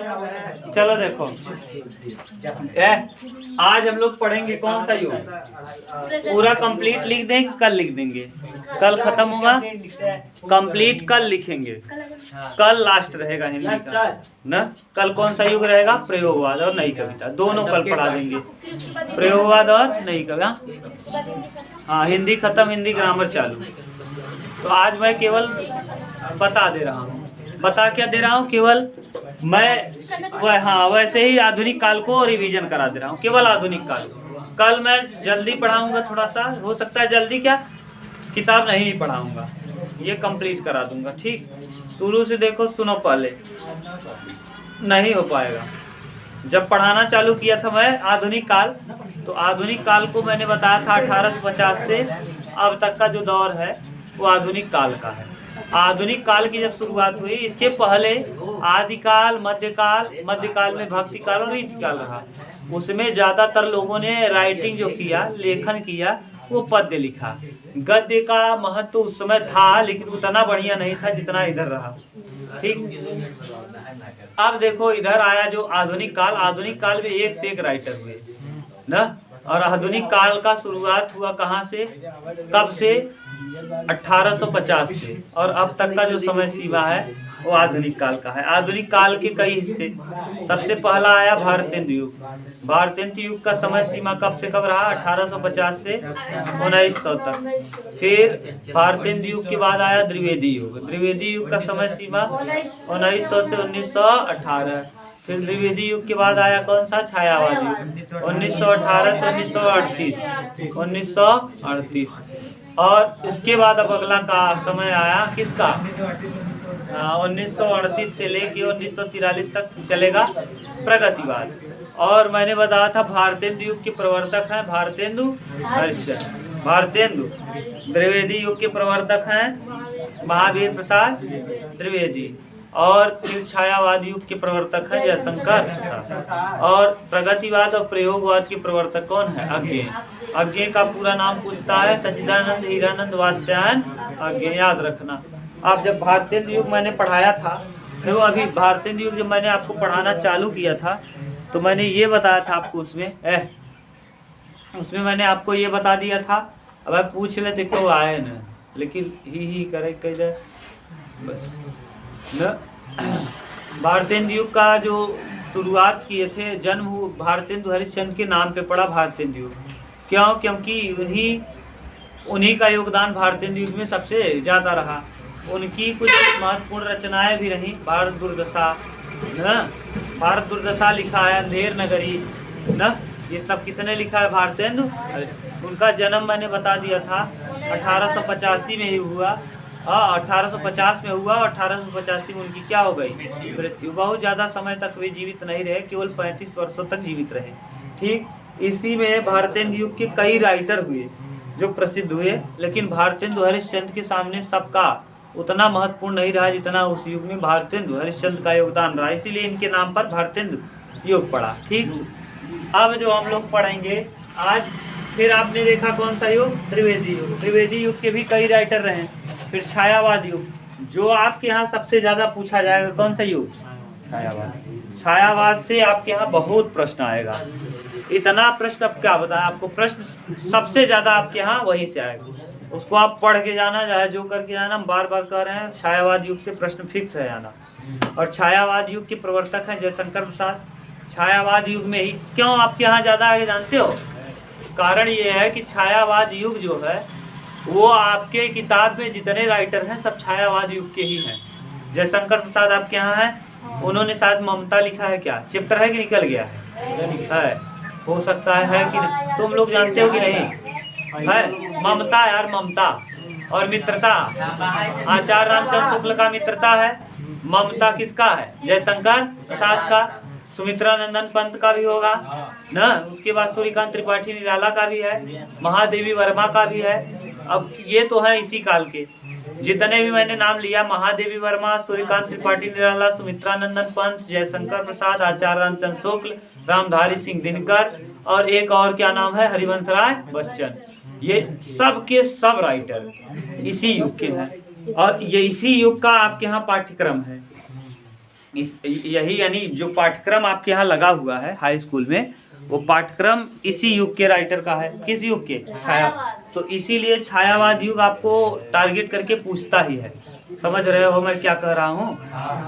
चलो देखो, आज हम लोग पढ़ेंगे कौन सा युग, पूरा कंप्लीट लिख दें कि कल लिख देंगे? कल खत्म होगा, कंप्लीट कल लिखेंगे, कल लास्ट रहेगा हिंदी का ना। कल कौन सा युग रहेगा? प्रयोगवाद और नई कविता, दोनों कल पढ़ा देंगे, प्रयोगवाद और नई कविता। हाँ, हिंदी खत्म, हिंदी ग्रामर चालू। तो आज मैं केवल बता दे रहा हूँ। बता क्या दे रहा हूँ? केवल मैं वैसे ही आधुनिक काल को रिवीजन करा दे रहा हूँ, केवल आधुनिक काल। कल मैं जल्दी पढ़ाऊंगा, थोड़ा सा हो सकता है जल्दी, क्या किताब नहीं पढ़ाऊंगा, ये कंप्लीट करा दूंगा। ठीक, शुरू से देखो, सुनो पहले, नहीं हो पाएगा। जब पढ़ाना चालू किया था मैं आधुनिक काल, तो आधुनिक काल को मैंने बताया था 1850 से अब तक का जो दौर है वो आधुनिक काल का है। आधुनिक काल की जब शुरुआत हुई, इसके पहले आदिकाल, मध्यकाल में भक्ति काल और रीति काल रहा। उसमें ज्यादातर लोगों ने राइटिंग जो किया, लेखन किया, वो पद्य लिखा। गद्य का महत्व उस समय था, लेकिन उतना बढ़िया नहीं था जितना इधर रहा। ठीक, अब देखो इधर आया जो आधुनिक काल। आधुनिक काल में एक से एक राइटर हुए ना। और आधुनिक काल का शुरुआत हुआ कहाँ से, कब से? 1850 से, और अब तक का जो समय सीमा है वो आधुनिक काल का है। आधुनिक काल के कई हिस्से। सबसे पहला आया भारतेंदु युग। भारतेंदु युग का समय सीमा कब से कब रहा? 1850 से 1900 तक। फिर भारतेंदु युग के बाद आया द्विवेदी युग। द्विवेदी युग का समय सीमा 1900 से 1918। फिर द्विवेदी युग के बाद आया कौन सा? छायावादी युग, 1918 से 1938। और इसके बाद अब अगला का समय आया किसका? 1938 से लेके 1943 तक चलेगा प्रगतिवाद। और मैंने बताया था भारतेंदु युग के प्रवर्तक हैं भारतेंदु हरिश्चंद्र। भारतेंदु द्विवेदी युग के प्रवर्तक हैं महावीर प्रसाद द्विवेदी। और फिर छायावादी युग के प्रवर्तक हैं जयशंकर प्रसाद। और प्रगतिवाद और प्रयोगवाद के प्रवर्तक कौन है? अज्ञेय। अज्ञेय का पूरा नाम पूछता है सच्चिदानंद हीरानंद वात्स्यायन अज्ञेय, याद रखना। अब जब भारतेंदु युग मैंने पढ़ाया था, तो अभी भारतेंदु युग जब मैंने आपको पढ़ाना चालू किया था, तो मैंने ये बताया था आपको, उसमें मैंने आपको ये बता दिया था। अब आप पूछ लेते तो आए न, लेकिन ही करे कह बस न। भारतेंदु युग का जो शुरुआत किए थे, जन्म भारतेंदु हरिश्चंद्र के नाम पे पड़ा भारतेंदु युग। क्यों? क्योंकि उन्हीं का योगदान भारतेंदु युग में सबसे ज़्यादा रहा। उनकी कुछ महत्वपूर्ण रचनाएं भी रहीं। भारत दुर्दशा न, भारत दुर्दशा लिखा है, अंधेर नगरी न, ये सब किसने लिखा है? भारतेंदु। उनका जन्म मैंने बता दिया था 1885 में ही हुआ। 1850 में हुआ और 1885 में उनकी क्या हो गई? मृत्यु। बहुत ज़्यादा समय तक वे जीवित नहीं रहे, केवल 35 वर्षों तक जीवित रहे। ठीक, इसी में भारतेंदु युग के कई राइटर हुए जो प्रसिद्ध हुए, लेकिन भारतेंदु हरिश्चंद्र के सामने सबका उतना महत्वपूर्ण नहीं रहा जितना उस युग में भारतेंदु हरिश्चंद्र का योगदान रहा। इसीलिए इनके नाम पर भारतेंदु युग पड़ा। ठीक, अब जो हम लोग पढ़ेंगे आज, फिर आपने देखा कौन सा युग? त्रिवेदी युग। त्रिवेदी युग के भी कई राइटर रहे। फिर छायावाद युग, जो आपके यहाँ सबसे ज्यादा पूछा जाएगा, कौन सा युग? छायावाद। छायावाद से आपके यहाँ बहुत प्रश्न आएगा, इतना प्रश्न अब क्या बताएं आपको। प्रश्न सबसे ज्यादा आपके यहाँ वहीं से आएगा, उसको आप पढ़ के जाना, चाहे जो करके जाना। हम बार बार कह रहे हैं, छायावाद युग से प्रश्न फिक्स है आना। और छायावाद युग के प्रवर्तक हैं जयशंकर प्रसाद। छायावाद युग में ही क्यों आपके यहाँ ज्यादा आगे जानते हो? कारण ये है कि छायावाद युग जो है वो आपके किताब में जितने राइटर हैं सब छायावाद युग के ही हैं। जयशंकर प्रसाद आपके यहाँ है, उन्होंने शायद ममता लिखा है। क्या चैप्टर है कि निकल गया है? हो सकता है कि नहीं। तुम लोग जानते हो कि नहीं? है ममता यार, ममता और मित्रता। आचार्य रामचंद्र शुक्ल का मित्रता है। ममता किसका है? जयशंकर प्रसाद का। सुमित्रा नंदन पंत का भी होगा ना। उसके बाद सूर्यकांत त्रिपाठी निराला का भी है, महादेवी वर्मा का भी है। अब ये तो है इसी काल के जितने भी मैंने नाम लिया, महादेवी वर्मा, सूर्यकांत त्रिपाठी निराला, सुमित्रा नंदन पंत, जयशंकर प्रसाद, आचार्य रामचंद्र शुक्ल, रामधारी सिंह दिनकर, और एक और क्या नाम है? हरिवंश राय बच्चन। ये सब के सब राइटर इसी युग के हैं, और ये इसी युग का आपके यहाँ पाठ्यक्रम है। यही यानी जो पाठ्यक्रम आपके यहाँ लगा हुआ है हाई स्कूल में, वो पाठ्यक्रम इसी युग के राइटर का है। किस युग के? छायावाद। तो इसीलिए छायावाद युग आपको टारगेट करके पूछता ही है। समझ रहे हो मैं क्या कह रहा हूँ?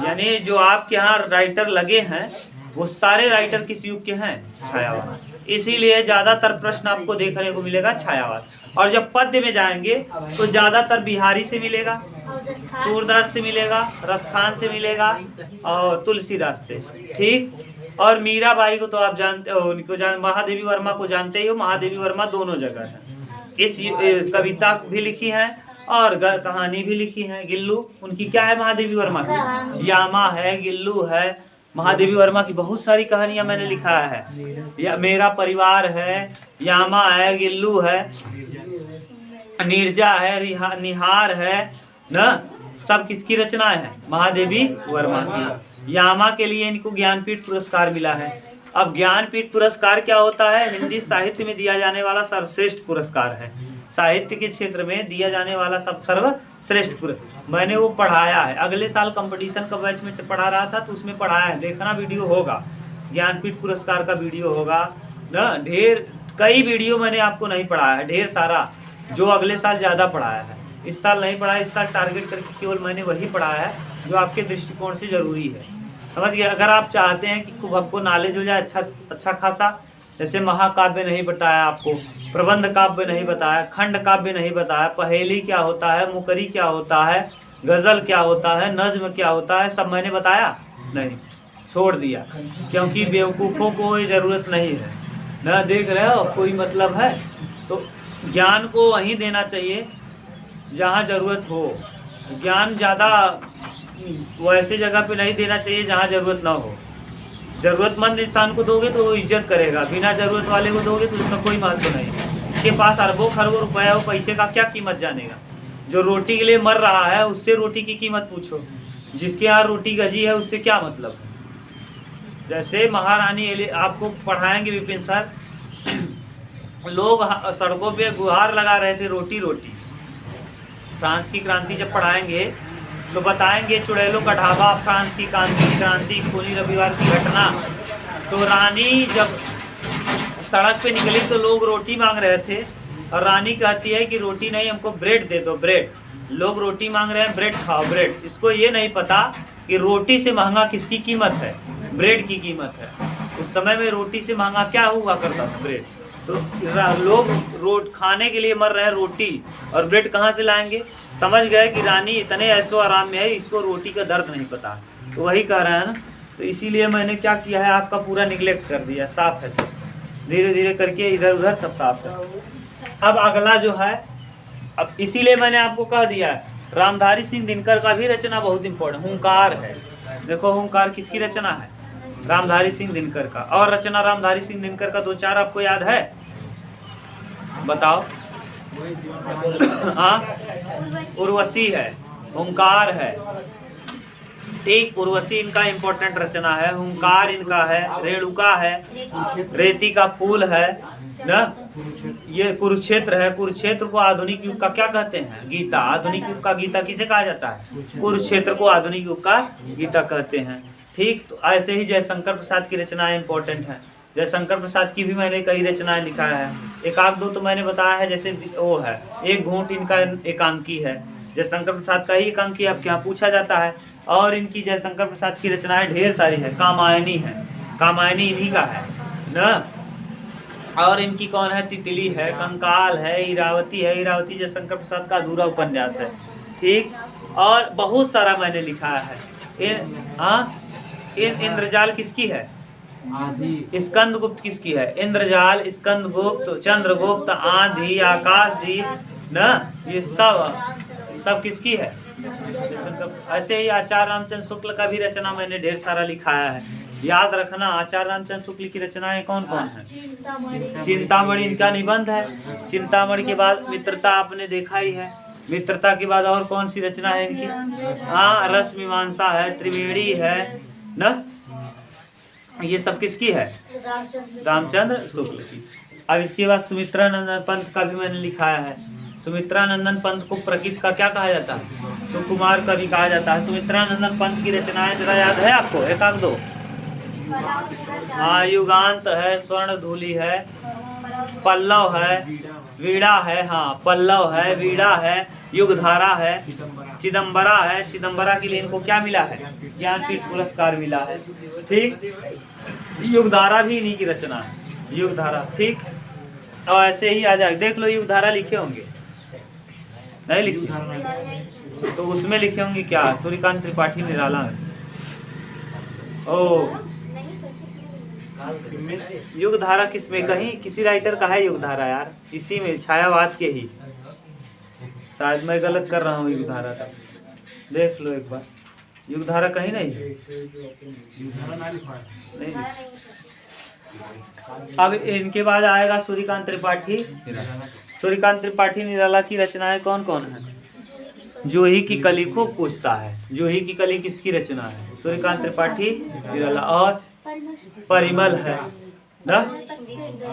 यानी जो आपके यहाँ राइटर लगे हैं वो सारे राइटर किस युग के हैं? छायावाद। इसीलिए ज्यादातर प्रश्न आपको देखने को मिलेगा छायावाद। और जब पद्य में जाएंगे तो ज्यादातर बिहारी से मिलेगा, सूरदास से मिलेगा, रसखान से मिलेगा और तुलसीदास से। ठीक। और मीराबाई को तो आप जानते हो, उनको महादेवी वर्मा को जानते ही हो। महादेवी वर्मा दोनों जगह है। इस कविता भी लिखी है और कहानी भी लिखी है। गिल्लू उनकी क्या है? महादेवी वर्मा की यामा है, गिल्लू है। महादेवी वर्मा की बहुत सारी कहानियां मैंने लिखा है। या मेरा परिवार है, यामा है, गिल्लू है, नीरजा है, निहार है ना। सब किसकी रचनाएं हैं? महादेवी वर्मा की। यामा के लिए इनको ज्ञानपीठ पुरस्कार मिला है। अब ज्ञानपीठ पुरस्कार क्या होता है? हिंदी साहित्य में दिया जाने वाला सर्वश्रेष्ठ पुरस्कार है। साहित्य के क्षेत्र में दिया जाने वाला सर्वश्रेष्ठ पुरस्कार। मैंने वो पढ़ाया है, अगले साल कंपटीशन का बैच में पढ़ा रहा था तो उसमें पढ़ाया है। देखना, वीडियो होगा, ज्ञानपीठ पुरस्कार का वीडियो होगा ना। ढेर कई वीडियो मैंने आपको नहीं पढ़ाया है, ढेर सारा, जो अगले साल ज़्यादा पढ़ाया है। इस साल नहीं पढ़ाया, इस साल टारगेट करके केवल मैंने वही पढ़ाया है जो आपके दृष्टिकोण से ज़रूरी है। समझ गए? अगर आप चाहते हैं कि खूब आपको नॉलेज हो जाए अच्छा खासा, जैसे महाकाव्य नहीं बताया आपको, प्रबंध काव्य नहीं बताया, खंड काव्य नहीं बताया, पहेली क्या होता है, मुकरी क्या होता है, गज़ल क्या होता है, नज्म क्या होता है, सब मैंने बताया नहीं, छोड़ दिया। क्योंकि बेवकूफ़ों को ये ज़रूरत नहीं है ना। देख रहे हो कोई मतलब है? तो ज्ञान को वहीं देना चाहिए जहाँ ज़रूरत हो। ज्ञान ज़्यादा वैसे जगह पे नहीं देना चाहिए जहाँ ज़रूरत ना हो। ज़रूरतमंद इंसान को दोगे तो वो इज्जत करेगा, बिना ज़रूरत वाले को दोगे तो उसका कोई महत्व नहीं। इसके पास अरबों खरबों रुपया हो, पैसे का क्या कीमत जानेगा? जो रोटी के लिए मर रहा है उससे रोटी की कीमत पूछो। जिसके यहाँ रोटी गजी है उससे क्या मतलब है? जैसे महारानी आपको पढ़ाएंगे विपिन सर, लोग सड़कों पे गुहार लगा रहे थे रोटी रोटी। फ्रांस की क्रांति जब पढ़ाएंगे तो बताएंगे चुड़ैलों का ढाबा, फ्रांस की क्रांति, खूनी रविवार की घटना। तो रानी जब सड़क पे निकली तो लोग रोटी मांग रहे थे और रानी कहती है कि रोटी नहीं, हमको ब्रेड दे दो, ब्रेड। लोग रोटी मांग रहे हैं, ब्रेड खाओ, ब्रेड। इसको ये नहीं पता कि रोटी से महंगा किसकी कीमत है? ब्रेड की कीमत है। उस समय में रोटी से महंगा क्या हुआ करता था? ब्रेड। तो लोग खाने के लिए मर रहे हैं, रोटी और ब्रेड कहाँ से लाएंगे? समझ गए कि रानी इतने ऐसो आराम में है, इसको रोटी का दर्द नहीं पता। तो वही कह रहे हैं ना। तो इसीलिए मैंने क्या किया है, आपका पूरा निगलेक्ट कर दिया। साफ है सब, धीरे धीरे करके इधर उधर सब साफ है। अब अगला जो है, अब इसीलिए मैंने आपको कह दिया है, रामधारी सिंह दिनकर का भी रचना बहुत इंपॉर्टेंट, हुंकार है। देखो हुंकार किसकी रचना है? रामधारी सिंह दिनकर का। और रचना रामधारी सिंह दिनकर का 2-4 आपको याद है? बताओ। हाँ, उर्वशी है, हुंकार है। ठीक, उर्वशी इनका इंपॉर्टेंट रचना है, हुंकार इनका है, रेणुका है, रेती का फूल है ना, ये कुरुक्षेत्र है। कुरुक्षेत्र को आधुनिक युग का क्या कहते हैं? गीता। आधुनिक युग का गीता किसे कहा जाता है? कुरुक्षेत्र को आधुनिक युग का गीता कहते हैं। ठीक, तो ऐसे ही जयशंकर प्रसाद की रचनाएं इंपॉर्टेंट हैं। जयशंकर प्रसाद की भी मैंने कई रचनाएं लिखा है, एक आध दो तो मैंने बताया है। जैसे वो है एक घूंट, इनका एकांकी है, जयशंकर प्रसाद का ही एकांकी आपके यहाँ पूछा जाता है। और इनकी जयशंकर प्रसाद की रचनाएं ढेर सारी है। कामायनी है, कामायनी इन्हीं का है ना। और इनकी कौन है? तितली है, कंकाल है, इरावती है। इरावती जयशंकर प्रसाद का अधूरा उपन्यास है। ठीक, और बहुत सारा मैंने लिखा है। इंद्रजाल किसकी है? स्कंदगुप्त किसकी है? इंद्रजाल, स्कंदगुप्त, चंद्रगुप्त, आंधी, आकाशदीप ना, ये सब किसकी है? ऐसे ही आचार्य रामचंद्र शुक्ल का भी रचना मैंने ढेर सारा लिखाया है। याद रखना, आचार्य रामचंद्र शुक्ल की रचनाएं कौन कौन है? चिंतामणि इनका निबंध है। चिंतामणि के बाद मित्रता आपने देखा ही है। मित्रता के बाद और कौन सी रचना है इनकी? हाँ, रस मीमांसा है, त्रिवेणी है ना। ये सब किसकी है? रामचंद्र शुक्ल की। अब इसके बाद सुमित्रानंद पंत का भी मैंने लिखाया है। सुमित्रानंदन पंत को प्रकृति का क्या कहा जाता है? सुकुमार कवि कहा जाता है। सुमित्रानंदन पंत की रचनाएं जरा याद है आपको? एक आध दो। हाँ, युगांत है, स्वर्ण धूलि है, पल्लव है, वीणा है। हाँ, पल्लव है, वीणा है, युगधारा है, चिदम्बरा है। चिदम्बरा के लिए इनको क्या मिला है? ज्ञानपीठ पुरस्कार मिला है। ठीक, युगधारा भी इन्हीं की रचना है, युगधारा। ठीक, और ऐसे ही आ जाए, देख लो युगधारा लिखे होंगे, नहीं लिखे तो उसमें लिखे होंगे क्या? सूर्यकांत त्रिपाठी निराला में। ओ, युगधारा किसमें? कहीं किसी राइटर का है युगधारा यार, इसी में छायावाद के ही, शायद मैं गलत कर रहा हूँ। युगधारा का देख लो एक बार, युगधारा कहीं नहीं। अब इनके बाद आएगा सूर्यकांत त्रिपाठी। सूर्यकांत त्रिपाठी निराला की रचनाएं कौन कौन है? जूही की कली को पूछता है। जूही की कली किसकी रचना है? सूर्यकांत त्रिपाठी निराला। और परिमल है ना,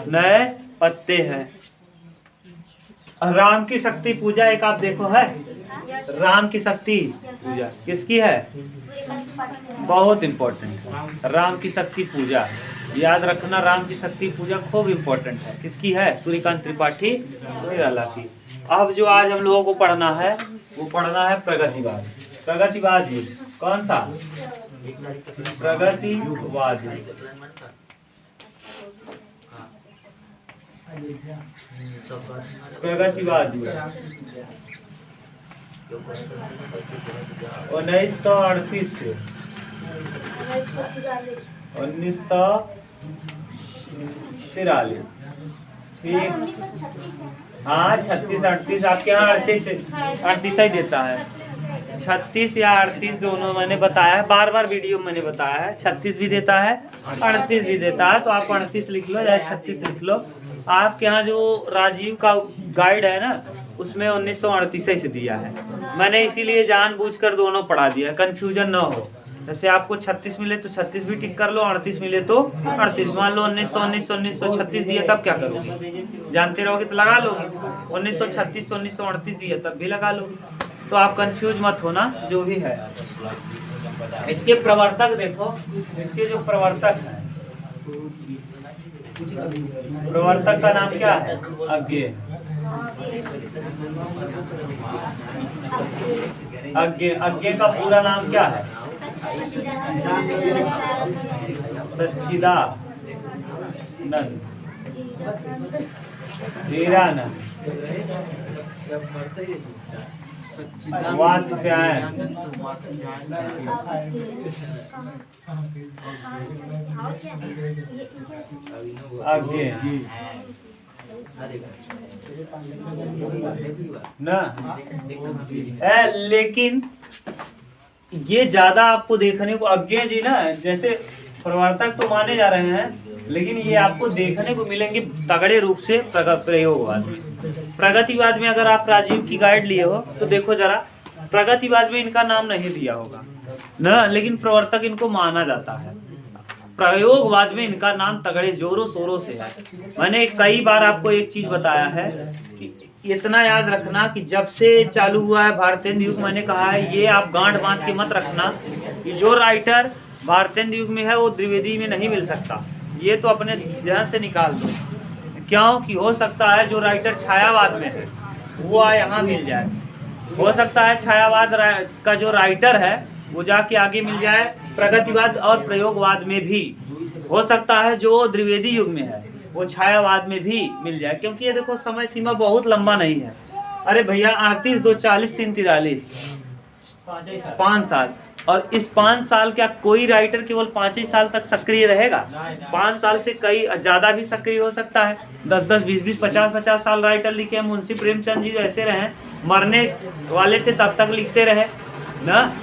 नए पत्ते हैं। राम की शक्ति पूजा एक आप देखो है, राम की शक्ति पूजा किसकी है? बहुत इम्पोर्टेंट है, राम की शक्ति पूजा, याद रखना। राम की शक्ति पूजा खूब इम्पोर्टेंट है। किसकी है? सूर्यकांत त्रिपाठी निराला की। अब जो आज हम लोगों को पढ़ना है वो पढ़ना है प्रगतिवाद। प्रगतिवाद युग कौन सा? प्रगतिवाद युग। प्रगतिवाद युग 1938 से 1943। ठीक, हाँ 36-38, आपके यहाँ 38 ही देता है। 36 या 38 दोनों मैंने बताया है, बार बार वीडियो में मैंने बताया है। 36 भी देता है, 38 भी देता है, तो आप 38 लिख लो या 36 लिख लो। आपके यहाँ जो राजीव का गाइड है ना, उसमें 1938 से दिया है। मैंने इसीलिए जानबूझकर दोनों पढ़ा दिया, कंफ्यूजन ना हो। जैसे आपको 36 मिले तो 36 भी टिक कर लो, 38 मिले तो 38। मान लो 1936 दिया तब क्या करोगे? जानते रहोगे तो लगा लोगे। 1936 1938 दिया तब भी लगा लोगे। तो आप कंफ्यूज मत होना, जो भी है। इसके प्रवर्तक देखो, इसके जो प्रवर्तक है, प्रवर्तक का नाम क्या है? अज्ञेय। अज्ञेय का पूरा नाम क्या है? सच्चिदानंद हीरानंद वात्स्यायन। अज्ञेय ना, लेकिन ये ज्यादा आपको देखने को अज्ञेय जी ना, जैसे प्रवर्तक तो माने जा रहे हैं, लेकिन ये आपको देखने को मिलेंगे तगड़े रूप से प्रयोगवाद में। प्रगतिवाद में अगर आप राजीव की गाइड लिए हो तो देखो जरा, प्रगतिवाद में इनका नाम नहीं दिया होगा ना, लेकिन प्रवर्तक इनको माना जाता है। प्रयोगवाद में इनका नाम तगड़े जोरों शोरों से है। मैंने कई बार आपको एक चीज बताया है कि इतना याद रखना कि जब से चालू हुआ है भारतेंदु युग, मैंने कहा है ये आप गांठ बांध के मत रखना कि जो राइटर भारतेंदु युग में है वो द्विवेदी में नहीं मिल सकता। ये तो अपने ध्यान से निकाल दो, क्योंकि हो सकता है जो राइटर छायावाद में है वो यहाँ मिल जाए। हो सकता है छायावाद का जो राइटर है वो जाके आगे मिल जाए प्रगतिवाद और प्रयोगवाद में भी। हो सकता है जो द्विवेदी युग में है वो छायावाद में भी मिल जाए, क्योंकि ये देखो समय सीमा बहुत लंबा नहीं है। अरे भैया 38 2 40 3 43 5 साल, और इस 5 साल क्या कोई राइटर केवल 5 ही साल तक सक्रिय रहेगा? 5 साल से कई ज़्यादा भी सक्रिय हो सकता है। 10-10 20-20 50-50 साल राइटर लिखे हैं। मुंशी प्रेमचंद जी ऐसे रहे, मरने वाले थे तब तक लिखते रहे ना।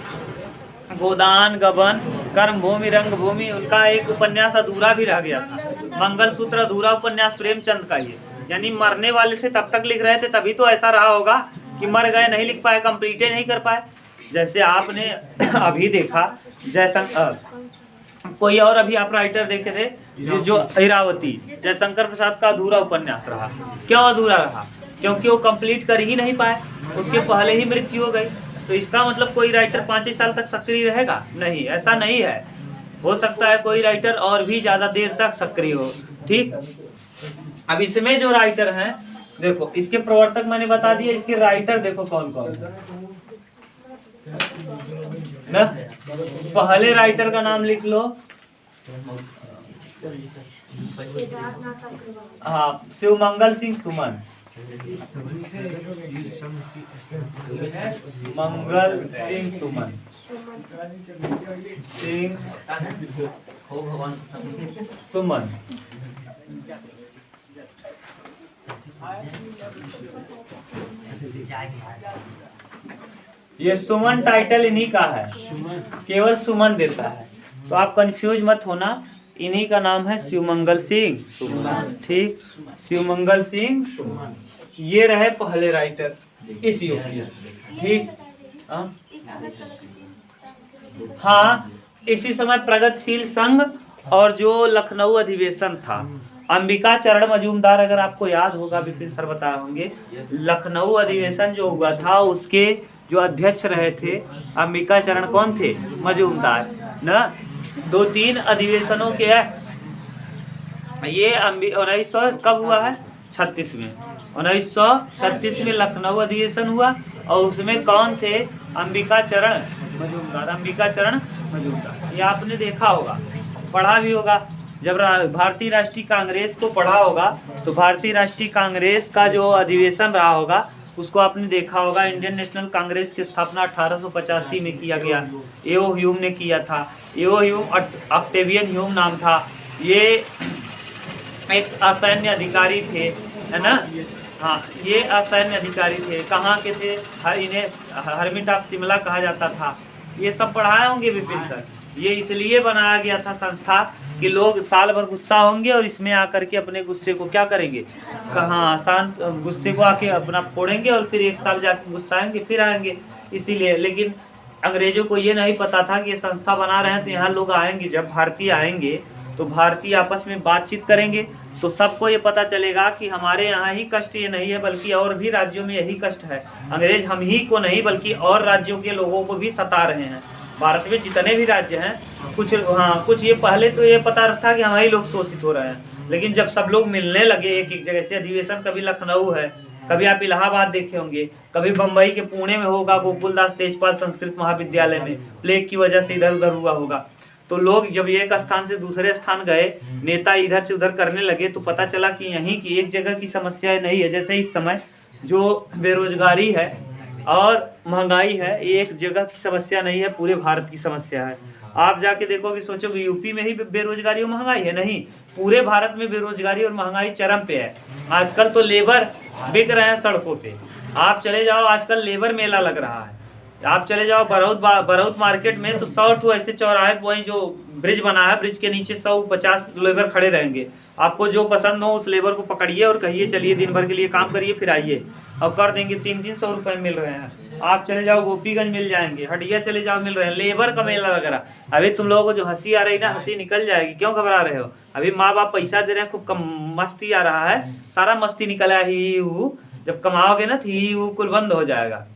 गोदान गबन कर्मभूमि रंगभूमि, उनका एक उपन्यास अधूरा भी रह गया था। मंगलसूत्र अधूरा उपन्यास प्रेमचंद का ये, यानी मरने वाले थे तब तक लिख रहे थे, तभी तो ऐसा रहा होगा कि मर गए नहीं लिख पाए, कंप्लीट नहीं कर पाए। जैसे आपने अभी देखा जयशंकर, कोई और अभी आप राइटर देखे थे जो इरावती, जयशंकर प्रसाद का अधूरा उपन्यास रहा। क्यों अधूरा रहा? क्योंकि वो कंप्लीट कर ही नहीं पाए, उसके पहले ही मृत्यु हो गई। तो इसका मतलब कोई राइटर 5 साल तक सक्रिय रहेगा? नहीं, ऐसा नहीं है। हो सकता है कोई राइटर और भी ज़्यादा देर तक सक्रिय हो। ठीक, अब इसमें जो राइटर हैं, देखो इसके प्रवर्तक मैंने बता दिया, इसके राइटर देखो कौन कौन है ना। पहले राइटर का नाम लिख लो, हाँ, शिवमंगल सिंह सुमन। मंगल सिंह सुमन सिंह सुमन। ये सुमन टाइटल इन्हीं का है, केवल सुमन देता है, तो आप कंफ्यूज मत होना। इन्हीं का नाम है शिवमंगल सिंह सुमन। ठीक, शिवमंगल सिंह सुमन ये रहे पहले राइटर इस युग के। ठीक, हाँ, इसी समय प्रगतिशील संघ और जो लखनऊ अधिवेशन था, अंबिका चरण मजूमदार, अगर आपको याद होगा, विपिन सर बताए होंगे, लखनऊ अधिवेशन जो हुआ था उसके जो अध्यक्ष रहे थे अंबिका चरण कौन थे? मजूमदार ना। 2-3 अधिवेशनों के ये 1900 कब हुआ है? 36 में। 1936 में लखनऊ अधिवेशन हुआ और उसमें कौन थे? अंबिका चरण मजूमदार। अंबिका चरण मजूमदार, ये आपने देखा होगा, पढ़ा भी होगा। जब भारतीय राष्ट्रीय कांग्रेस को पढ़ा होगा तो भारतीय राष्ट्रीय कांग्रेस का जो अधिवेशन रहा होगा उसको आपने देखा होगा। इंडियन नेशनल कांग्रेस की स्थापना 1885 में किया गया, एओ ह्यूम ने किया था। एओ ह्यूम, ऑक्टेवियन ह्यूम नाम था। ये एक असैन्य अधिकारी थे, है ना। हाँ, ये असैन्य अधिकारी थे। कहाँ के थे? इन्हें हर्मिट ऑफ शिमला कहा जाता था। ये सब पढ़ाए होंगे विपिन सर। ये इसलिए बनाया गया था संस्था कि लोग साल भर गुस्सा होंगे और इसमें आकर के अपने गुस्से को क्या करेंगे, कहाँ शांत गुस्से को आके अपना फोड़ेंगे और फिर 1 साल जाके गुस्साएंगे फिर आएंगे। इसीलिए, लेकिन अंग्रेजों को ये नहीं पता था कि ये संस्था बना रहे हैं तो यहाँ लोग आएंगे, जब भारतीय आएंगे तो भारतीय आपस में बातचीत करेंगे तो सबको ये पता चलेगा कि हमारे यहाँ ही कष्ट ये नहीं है बल्कि और भी राज्यों में यही कष्ट है। अंग्रेज हम ही को नहीं बल्कि और राज्यों के लोगों को भी सता रहे हैं। भारत में जितने भी राज्य हैं, कुछ ये पहले तो ये पता था कि हमारे लोग शोषित हो रहे हैं, लेकिन जब सब लोग मिलने लगे एक एक जगह से, अधिवेशन कभी लखनऊ है, कभी आप इलाहाबाद देखे होंगे, कभी बम्बई के पुणे में होगा, गोकुलदास तेजपाल संस्कृत महाविद्यालय में प्लेग की वजह से इधर उधर हुआ होगा। तो लोग जब एक स्थान से दूसरे स्थान गए, नेता इधर से उधर करने लगे तो पता चला कि यहीं की एक जगह की समस्या नहीं है। जैसे इस समय जो बेरोजगारी है और महंगाई है, ये एक जगह की समस्या नहीं है, पूरे भारत की समस्या है। आप जाके देखोगे, सोचोगे यूपी में ही बेरोजगारी और महंगाई है, नहीं, पूरे भारत में बेरोजगारी और महंगाई चरम पे है। आजकल तो लेबर बिक रहे हैं सड़कों पे। आप चले जाओ, आजकल लेबर मेला लग रहा है। आप चले जाओ बरौत मार्केट में तो 100 ठो ऐसे चौराहे, वहीं जो ब्रिज बना है, ब्रिज के नीचे 150 लेबर खड़े रहेंगे। आपको जो पसंद हो उस लेबर को पकड़िए और कहिए चलिए दिन भर के लिए काम करिए, फिर आइए, और कर देंगे। 300-300 रुपए मिल रहे हैं। आप चले जाओ गोपीगंज मिल जाएंगे, हटिया चले जाओ मिल रहे हैं। लेबर का मेला लग रहा। अभी तुम लोगों को जो हंसी आ रही ना, हंसी निकल जाएगी, क्यों घबरा रहे हो? अभी माँ बाप पैसा दे रहे हैं, खूब मस्ती आ रहा है, सारा मस्ती निकल आया ही हु। जब कमाओगे ना ही हु कुल बंद हो जाएगा,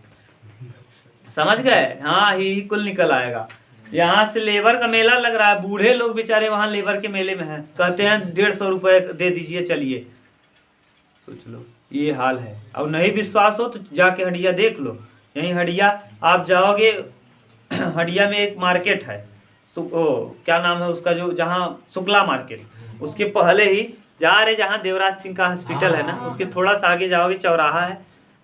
समझ गए? हाँ, ही कुल निकल आएगा। यहाँ से लेबर का मेला लग रहा है, बूढ़े लोग बेचारे वहाँ लेबर के मेले में हैं, कहते हैं 150 रुपए दे दीजिए चलिए। सोच लो, ये हाल है। अब नहीं विश्वास हो तो जाके हडिया देख लो। यहीं हडिया आप जाओगे, हडिया में एक मार्केट है, क्या नाम है उसका, जो जहाँ शुक्ला मार्केट, उसके पहले ही जहाँ देवराज सिंह का हॉस्पिटल है ना, उसके थोड़ा सा आगे जाओगे, चौराहा है,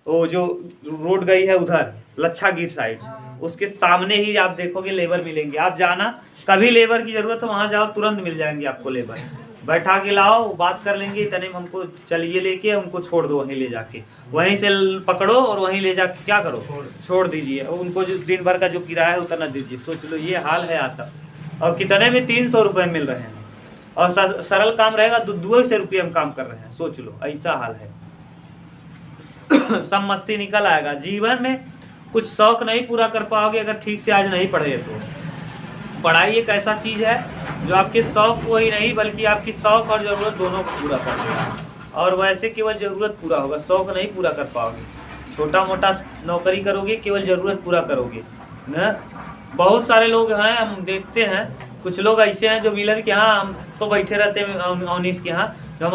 वो जो रोड गई है उधर लच्छागीर साइड, उसके सामने ही आप देखोगे लेबर मिलेंगे। आप जाना, कभी लेबर की जरूरत हो वहाँ जाओ, तुरंत मिल जाएंगे आपको लेबर। बैठा के लाओ, बात कर लेंगे, इतने में हमको चलिए लेके, उनको छोड़ दो वहीं ले जाके, वहीं से पकड़ो और वहीं ले जाके क्या करो, छोड़ दीजिए। उनको जो दिन भर का जो किराया है उतना दीजिए। सोच लो, ये हाल है आता। और कितने में 300 रुपये मिल रहे हैं, और सरल काम रहेगा 200 रुपये हम काम कर रहे हैं। सोच लो, ऐसा हाल है। सब मस्ती निकल आएगा। जीवन में कुछ शौक नहीं पूरा कर पाओगे अगर ठीक से आज नहीं पढ़े तो। पढ़ाई एक ऐसा चीज़ है जो आपके शौक को ही नहीं बल्कि आपकी शौक और ज़रूरत दोनों को पूरा कर देगा। और वैसे केवल ज़रूरत पूरा होगा, शौक नहीं पूरा कर पाओगे। छोटा मोटा नौकरी करोगे, केवल ज़रूरत पूरा करोगे न। बहुत सारे लोग हैं, हम देखते हैं कुछ लोग ऐसे हैं जो मिलन के यहाँ हम तो बैठे रहते हैं अवनीश के यहाँ, जो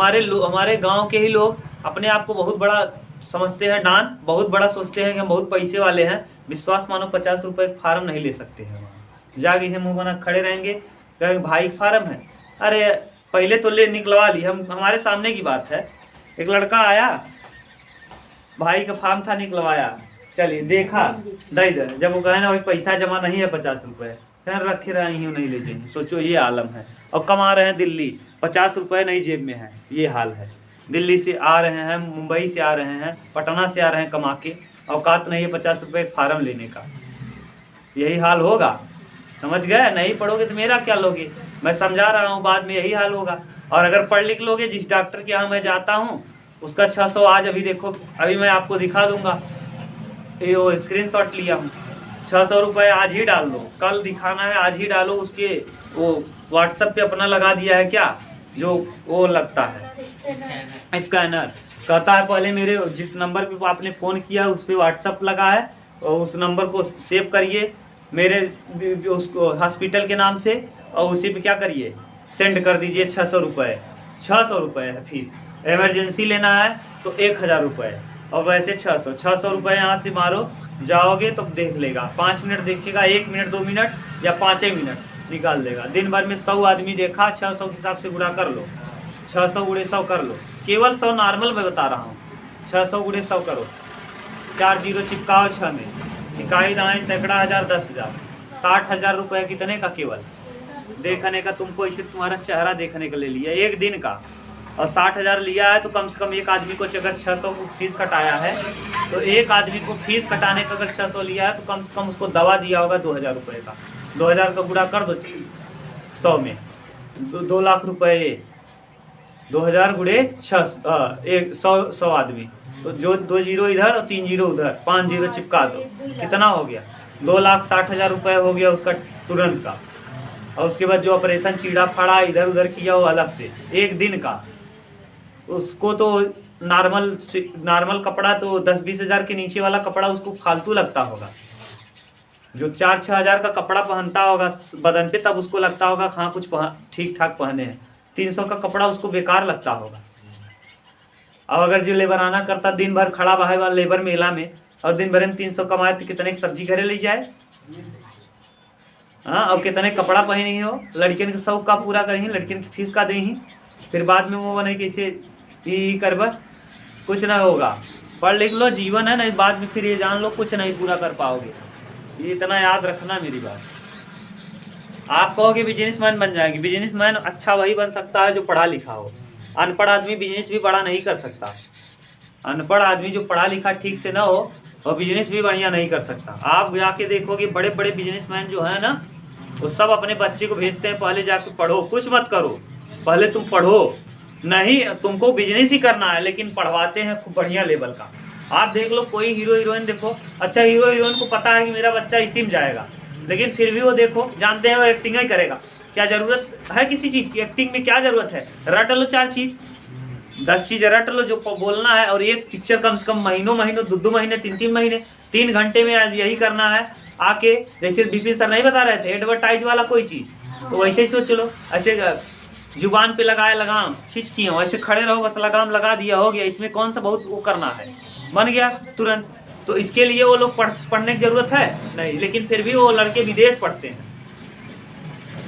हमारे गांव के ही लोग अपने आप को बहुत बड़ा समझते हैं, डॉन बहुत बड़ा सोचते हैं कि हम बहुत पैसे वाले हैं। विश्वास मानो 50 रुपये का फार्म नहीं ले सकते हैं, जाके इसे मुँह बना खड़े रहेंगे, कहेंगे भाई फार्म है, अरे पहले तो ले निकलवा ली। हमारे सामने की बात है, एक लड़का आया, भाई का फार्म था, निकलवाया, चलिए देखा, दे दे। जब वो कहे ना भाई पैसा जमा नहीं है 50 रुपये, खैर रखे रहे ही नहीं ले जाएंगे। सोचो ये आलम है। और कमा रहे हैं दिल्ली, 50 रुपये नहीं जेब में है, ये हाल है। दिल्ली से आ रहे हैं, मुंबई से आ रहे हैं, पटना से आ रहे हैं कमा के, औकात नहीं है 50 रुपये फार्म लेने का। यही हाल होगा, समझ गए? नहीं पढ़ोगे तो मेरा क्या लोगे? मैं समझा रहा हूँ, बाद में यही हाल होगा। और अगर पढ़ लिख लोगे, जिस डॉक्टर के यहाँ मैं जाता हूँ उसका 600 आज, अभी देखो, अभी मैं आपको दिखा दूंगा, ये वो स्क्रीनशॉट लिया हूँ, 600 रुपये आज ही डाल दो, कल दिखाना है आज ही डालो। उसके वो व्हाट्सएप पे अपना लगा दिया है क्या, जो वो लगता है स्कैनर, कहता है पहले मेरे जिस नंबर पे आपने फ़ोन किया उस पर व्हाट्सएप लगा है, और उस नंबर को सेव करिए मेरे उसको हॉस्पिटल के नाम से, और उसी पे क्या करिए, सेंड कर दीजिए 600 रुपये। 600 रुपये है फीस, इमरजेंसी लेना है तो 1000 रुपये, और वैसे 600 रुपये यहाँ से मारो, जाओगे तो देख लेगा, 5 मिनट देखेगा, 1 मिनट 2 मिनट या 5 मिनट निकाल देगा। दिन भर में 100 आदमी देखा, 600 के हिसाब से गुणा कर लो, 600 गुणे 100 कर लो, केवल 100 नॉर्मल मैं बता रहा हूँ, 600 गुणे 100 करो, 4 जीरो चिपकाओ 6 में, इकाई दाएँ सैकड़ा हज़ार 10,000, 60,000 रुपये कितने का केवल देखने का, तुमको इसे तुम्हारा चेहरा देखने का ले लिया एक दिन का, और 60,000 लिया है तो कम से कम एक आदमी को अगर 600 को फीस कटाया है, तो एक आदमी को फीस कटाने का अगर 600 लिया है तो कम से कम उसको दवा दिया होगा 2000 रुपये का। 2000 का गुणा कर दो 100 में, 2 लाख रुपये, 2000 गुणे 100 आदमी, तो जो 2 जीरो इधर और 3 जीरो उधर, 5 जीरो चिपका दो, कितना हो गया, 2,60,000 रुपये हो गया उसका तुरंत का। और उसके बाद जो ऑपरेशन चीड़ा फाड़ा इधर उधर किया वो अलग से एक दिन का, उसको तो नॉर्मल कपड़ा तो 10-20 हज़ार के नीचे वाला कपड़ा उसको फालतू लगता होगा। जो 4-6 हज़ार का कपड़ा पहनता होगा बदन पे, तब उसको लगता होगा हाँ कुछ ठीक ठाक पहने हैं। 300 का कपड़ा उसको बेकार लगता होगा। अब अगर जो लेबराना करता, दिन भर खड़ा बहा लेबर मेला में, और दिन भर में 300 कमाए तो कितने सब्जी घरे ले जाए, हाँ, और कितने कपड़ा पहने हो, लड़कियन के शौक का पूरा करें, लड़कियन की फीस का दें, फिर बाद में वो बने कैसे ये करबा, कुछ ना होगा। पढ़ लिख लो, जीवन है नहीं, बाद में फिर ये जान लो कुछ नहीं पूरा कर पाओगे, ये इतना याद रखना मेरी बात। आप कहोगे बिजनेसमैन बन जाएंगे, बिजनेसमैन अच्छा वही बन सकता है जो पढ़ा लिखा हो। अनपढ़ आदमी बिजनेस भी बड़ा नहीं कर सकता। अनपढ़ आदमी जो पढ़ा लिखा ठीक से ना हो और बिजनेस भी बढ़िया नहीं कर सकता। आप जाके देखोगे बड़े बड़े बिजनेसमैन जो है ना, वो सब अपने बच्चे को भेजते हैं पहले जाके पढ़ो, कुछ मत करो, पहले तुम पढ़ो, नहीं तुमको बिजनेस ही करना है, लेकिन पढ़वाते हैं खूब बढ़िया लेवल का। आप देख लो कोई हीरो हीरोइन देखो, अच्छा हीरो हीरोइन को पता है कि मेरा बच्चा इसी में जाएगा, लेकिन फिर भी वो देखो जानते हैं वो एक्टिंग ही करेगा। क्या ज़रूरत है किसी चीज़ की? एक्टिंग में क्या ज़रूरत है? रट लो 4 चीज़ 10 चीज़ रट लो जो बोलना है, और एक पिक्चर कम से कम महीनों 2 महीने 3 महीने 3 घंटे में यही करना है। आके जैसे विपिन सर नहीं बता रहे थे एडवर्टाइज वाला कोई चीज़, तो वैसे ही सोच लो, ऐसे जुबान पे लगाए लगाम खींच किए हो, ऐसे खड़े रहो, बस लगाम लगा दिया, हो गया। इसमें कौन सा बहुत वो करना है, बन गया तुरंत। तो इसके लिए वो लोग पढ़ने की ज़रूरत है नहीं, लेकिन फिर भी वो लड़के विदेश पढ़ते हैं।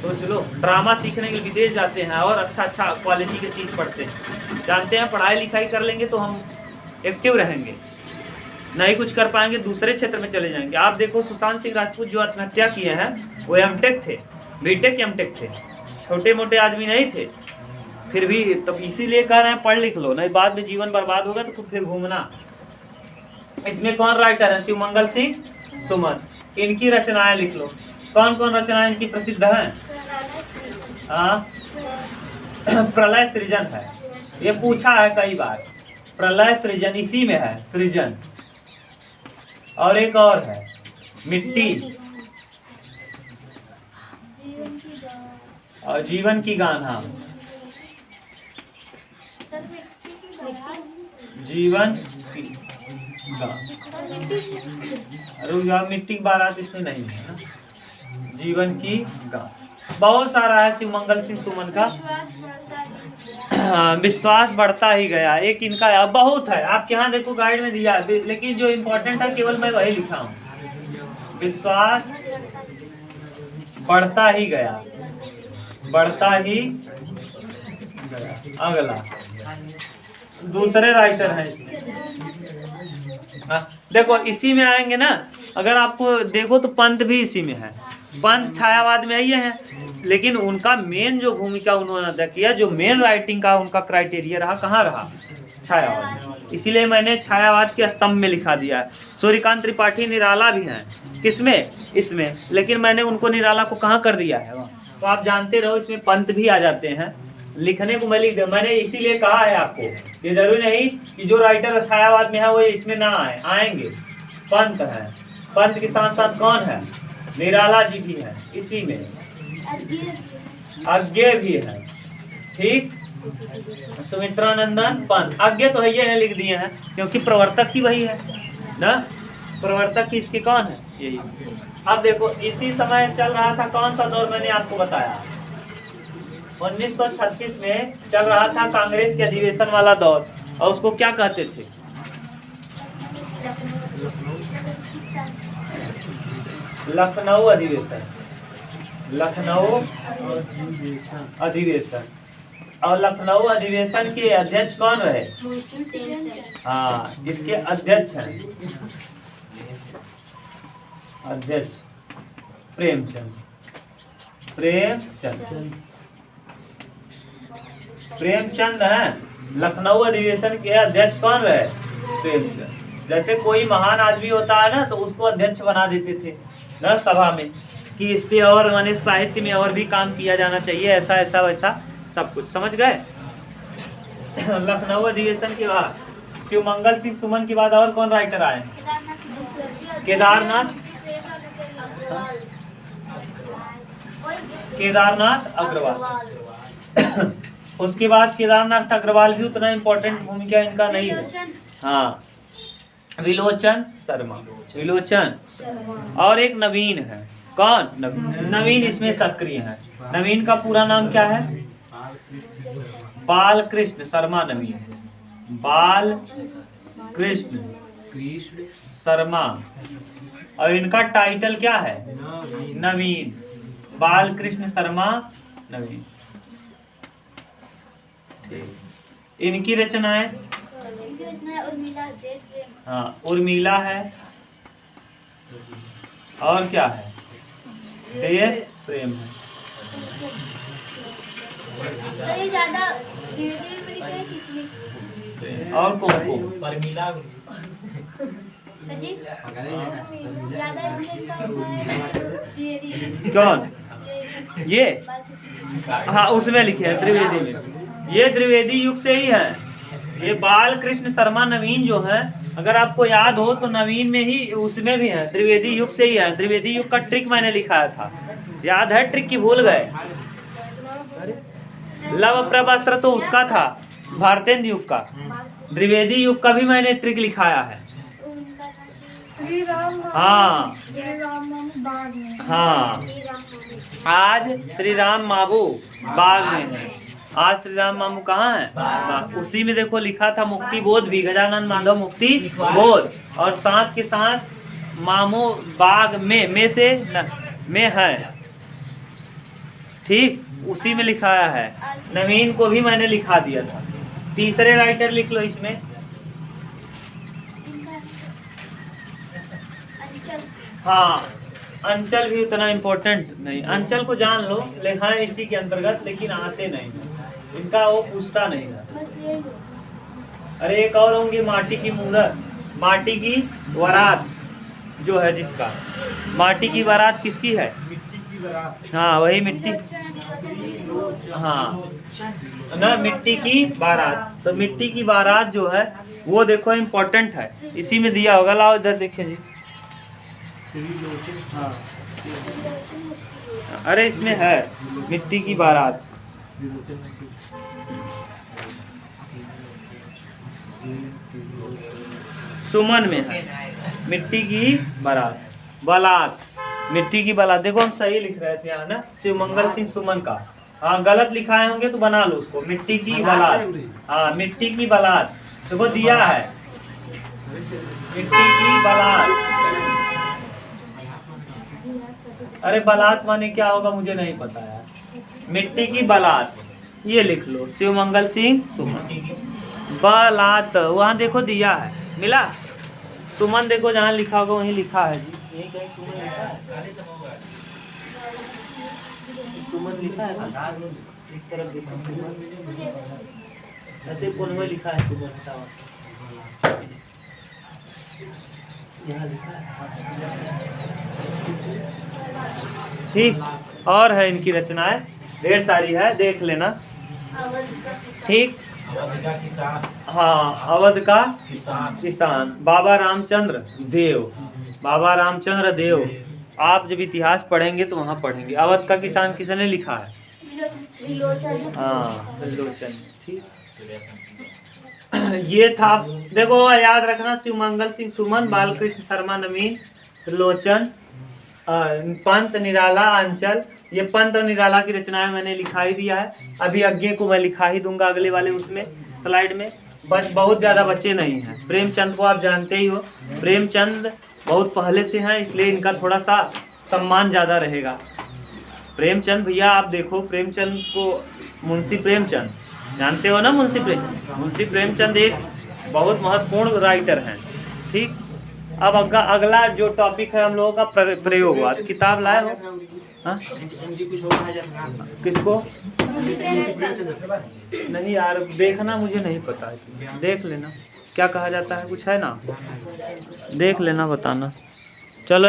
सोच लो, ड्रामा सीखने के लिए विदेश जाते हैं और अच्छा क्वालिटी की चीज़ पढ़ते हैं। जानते हैं पढ़ाई लिखाई कर लेंगे तो हम एक्टिव रहेंगे, नहीं कुछ कर पाएंगे, दूसरे क्षेत्र में चले जाएंगे। आप देखो सुशांत सिंह राजपूत जो आत्महत्या किए हैं वो एमटेक थे, बीटेक एमटेक थे, छोटे मोटे आदमी नहीं थे। फिर भी तब इसीलिए कह रहे हैं पढ़ लिख लो, नहीं बाद में जीवन बर्बाद होगा तो फिर घूमना। इसमें कौन राइटर है? शिवमंगल सिंह सुमन, इनकी रचनाएं लिख लो। कौन कौन रचनाएं इनकी प्रसिद्ध हैं? प्रलय सृजन है, ये पूछा है कई बार। प्रलय सृजन इसी में है, सृजन। और एक और है मिट्टी और जीवन की गान। हाँ, जीवन की गां। अरे मिट्टी की बारात इसमें नहीं है ना। जीवन की गां बहुत सारा है शिवमंगल सिंह सुमन का। विश्वास बढ़ता ही गया, एक इनका है, बहुत है। आप यहाँ देखो गाइड में दिया है, लेकिन जो इम्पोर्टेंट है केवल मैं वही लिखा हूँ। विश्वास बढ़ता ही गया, बढ़ता ही गया। अगला दूसरे राइटर हैं इसमें। देखो इसी में आएंगे ना, अगर आपको देखो तो पंत भी इसी में है। पंत छायावाद में ये है, लेकिन उनका मेन जो भूमिका उन्होंने अदा किया, जो मेन राइटिंग का उनका क्राइटेरिया रहा, कहाँ रहा? छायावाद। इसीलिए मैंने छायावाद के स्तंभ में लिखा दिया है। सूर्यकांत त्रिपाठी निराला भी हैं किसमें? इसमें, लेकिन मैंने उनको निराला को कहाँ कर दिया है? तो आप जानते रहो इसमें पंत भी आ जाते हैं, लिखने को मैं लिख दिया। मैंने इसीलिए कहा है आपको, ये जरूरी नहीं कि जो राइटर छायावाद में है वो इसमें ना आए, आएंगे। पंत है, पंत के साथ साथ कौन है? निराला जी भी है इसी में, अज्ञे भी है। ठीक, सुमित्रानंदन पंत। अज्ञे तो है, ये है लिख दिए हैं, क्योंकि प्रवर्तक ही वही है ना। प्रवर्तक की इसके कौन है? यही। अब देखो इसी समय चल रहा था कौन सा दौर? मैंने आपको बताया 1936 में चल रहा था कांग्रेस के अधिवेशन वाला दौर, और उसको क्या कहते थे? लखनऊ अधिवेशन। लखनऊ अधिवेशन। और लखनऊ अधिवेशन के अध्यक्ष कौन रहे? हाँ, इसके अध्यक्ष हैं अध्यक्ष प्रेमचंद। प्रेमचंद हैं लखनऊ अधिवेशन के अध्यक्ष। कौन रहे? प्रेमचंद। जैसे कोई महान आदमी होता है ना, तो उसको अध्यक्ष बना देते थे ना सभा में, कि इस पे और माने साहित्य में और भी काम किया जाना चाहिए, ऐसा ऐसा वैसा सब कुछ। समझ गए? लखनऊ अधिवेशन के बाद शिवमंगल सिंह सुमन के बाद और कौन राइटर आए? केदारनाथ अग्रवाल। उसके बाद केदारनाथ अग्रवाल भी उतना इम्पोर्टेंट भूमिका इनका नहीं है। हाँ, विलोचन शर्मा। विलोचन और एक नवीन है। कौन? नवीन इसमें सक्रिय है। नवीन का पूरा नाम क्या है? बालकृष्ण शर्मा नवीन। बालकृष्ण शर्मा। और इनका टाइटल क्या है? नवीन। बालकृष्ण शर्मा नवीन। इनकी रचनाएं, हाँ, उर्मिला है, और क्या है? देश प्रेम है। और कुमकुम। कौन? ये, हाँ, उसमें लिखे हैं त्रिवेदी में। ये त्रिवेदी युग से ही है। ये बालकृष्ण शर्मा नवीन जो है, अगर आपको याद हो तो नवीन में ही उसमें भी है, त्रिवेदी युग से ही है। त्रिवेदी युग का ट्रिक मैंने लिखाया था, याद है? ट्रिक की भूल गए? लव प्रभास्त्र तो उसका था, भारतेंद्र युग का। त्रिवेदी युग का भी मैंने ट्रिक लिखाया है। हाँ हाँ, आज श्री राम मामू बाग में है। आज श्री राम मामू कहाँ है? उसी में देखो लिखा था मुक्ति बोध भी, गजानन माधव मुक्ति बोध, और साथ के साथ मामू बाग में से में है। ठीक, उसी में लिखाया है। नवीन को भी मैंने लिखा दिया था। तीसरे राइटर लिख लो इसमें। हाँ, अंचल भी उतना इम्पोर्टेंट नहीं। अंचल को जान लो, लिखाएं इसी के अंतर्गत, लेकिन आते नहीं, इनका वो पूछता नहीं है। अरे एक और होंगे, माटी की मूरत, माटी की बारात जो है, जिसका माटी की बारात किसकी है? हाँ, वही मिट्टी, हाँ ना, मिट्टी की बारात। तो मिट्टी की बारात जो है वो देखो इम्पोर्टेंट है, इसी में दिया होगा। लाओ इधर देखिए जी। हाँ, अरे इसमें है मिट्टी की बारात। सुमन में है मिट्टी की बारात, बारात, मिट्टी की बारात। देखो हम सही लिख रहे थे यहाँ ना, शिवमंगल सिंह सुमन का। हाँ गलत लिखाए होंगे तो बना लो उसको, मिट्टी की बारात। हाँ मिट्टी की बारात, देखो दिया है मिट्टी की बारात। अरे बारात माने क्या होगा मुझे नहीं पता यार, मिट्टी की बारात ये लिख लो, शिवमंगल सिंह सुमन बारात। वहाँ देखो दिया है, मिला। सुमन देखो जहाँ लिखा होगा वहीं लिखा है जी, यही कहीं सुमन लिखा है, सुमन लिखा है ना, इस तरफ देखो सुमन, ऐसे कौन में लिखा है सुमन, यहाँ लिखा है। ठीक, और है इनकी रचनाएं ढेर सारी है, देख लेना। ठीक, हाँ अवध का किसान, बाबा रामचंद्र देव, बाबा रामचंद्र देव। आप जब इतिहास पढ़ेंगे तो वहाँ पढ़ेंगे अवध का किसान किसने लिखा है, हाँ त्रिलोचन। ठीक, ये था, देखो याद रखना, शिवमंगल सिंह सुमन, बालकृष्ण शर्मा नवीन, त्रिलोचन, पंत निराला अंचल। ये पंत और निराला की रचनाएं मैंने लिखा ही दिया है, अभी अज्ञे को मैं लिखा ही दूंगा अगले वाले उसमें स्लाइड में, बस बहुत ज़्यादा बच्चे नहीं हैं। प्रेमचंद को आप जानते ही हो, प्रेमचंद बहुत पहले से हैं इसलिए इनका थोड़ा सा सम्मान ज़्यादा रहेगा। प्रेमचंद भैया आप देखो, प्रेमचंद को मुंशी प्रेमचंद जानते हो ना, मुंशी प्रेमचंद एक बहुत महत्वपूर्ण राइटर हैं। ठीक, अब अगला जो टॉपिक है हम लोगों का प्रयोगवाद। किताब लाए हो? हाँ किसको? नहीं यार देखना, मुझे नहीं पता है, देख लेना क्या कहा जाता है, कुछ है ना, देख लेना बताना। चलो